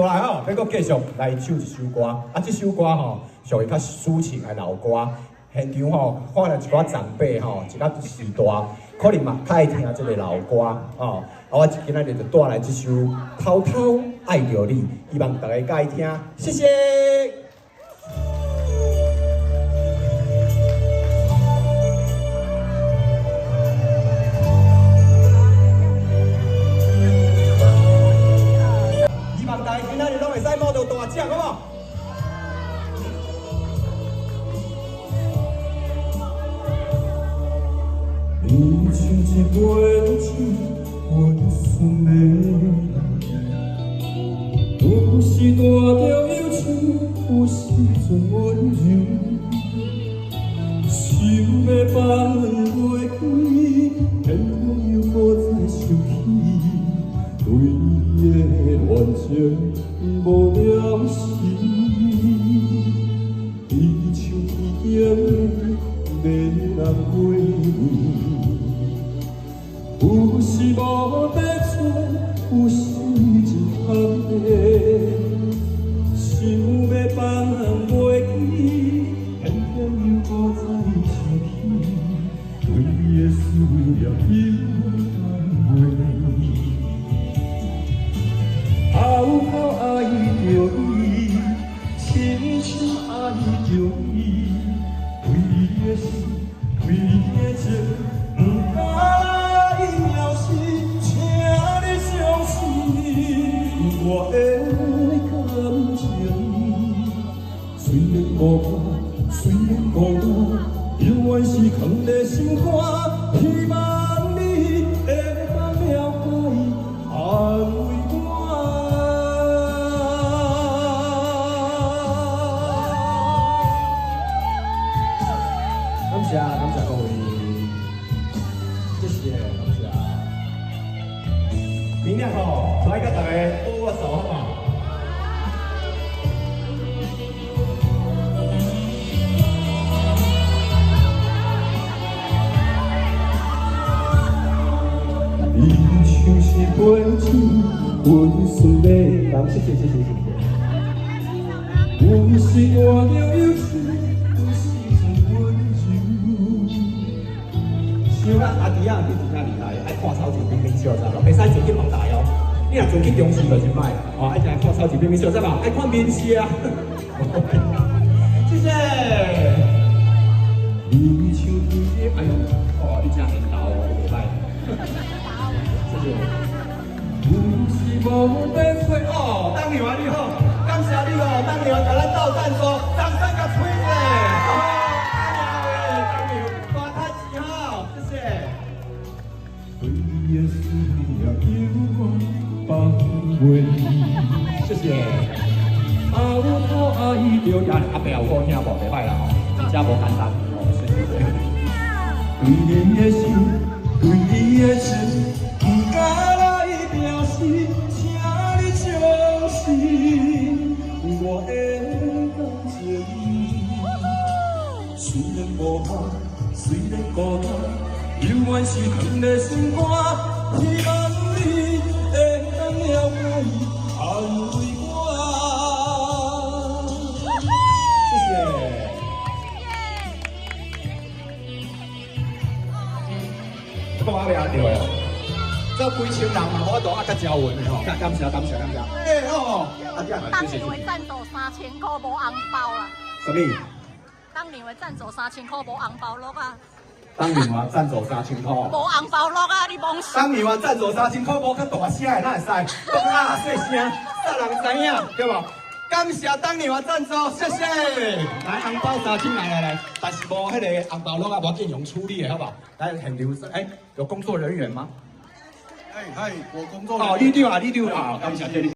再来吼，要搁继续来唱一首歌。啊，这首歌吼，属于较抒情的老歌。现场吼，看到一寡长辈吼，一个时代，可能嘛较爱听这个老歌吼。我今仔日就带来这首《偷偷爱着你》，希望大家爱听，谢谢。希望大家今仔日拢会使摸到大奖，好不好？你像一杯酒，温顺的人，有时带着忧愁，有时阵温柔，想要放袂开，偏偏又搁再想起，对你的恋情无了时，伊像天经的人过位。有时无得找，有时一含泪，想要放袂记，偏偏又搁再想起，对你的思念又甘袂。偷偷爱着你，深深爱着你，为你的心，为你的情，不敢。我的感情，虽然无伴，虽然孤单，永远是藏在心肝。希望你会当了解，安慰我。感谢各位，谢谢，感谢。明天吼，来跟大家握握手，好不好？你像是杯酒，温顺的人，谢谢。有时带着忧愁，有时阵温柔。像阿弟啊，你真正厉害，爱看超级冰冰笑，知道无？袂使自己放大哦。你若存去中视就真歹，哦，爱来看超级冰冰笑，知道无？爱看面试啊。谢谢。你像天，哎呦，哦，你真面豆哦，袂歹。谢谢。有时无得找，哦，当年你好，感谢你哦，当年甲咱斗赞助，掌声甲吹者。当年大太子好，谢谢。对你的思念永远放袂离。谢谢。偷偷爱着你，阿伯有好听无？袂歹啦吼，真正无简单哦，谢谢。对你的心，对你的情，不敢来表示，请你相信我的感情。虽然无伴，虽然孤单，永远是藏在心肝。希望你会当了解，安慰我。谢谢。我阿袂阿着哦，这几千人嘛，我都阿甲交运的吼，感谢。哎哦，阿姐，当年为赞助3000块无红包啦。什么？当年为赞助3000块无红包落啊。当年话赞助3000块。无红包落啊，你忘记？当年话赞助3000块，无较大声的，哪会使？讲啊细声，煞人知影，对无？感谢当年话赞助，谢谢。来，红包3000来，但是无迄个红包落啊，我尽用处理的，好不好？来，现场有工作人员吗？嗨，我工作。哦，你对啊，感谢你。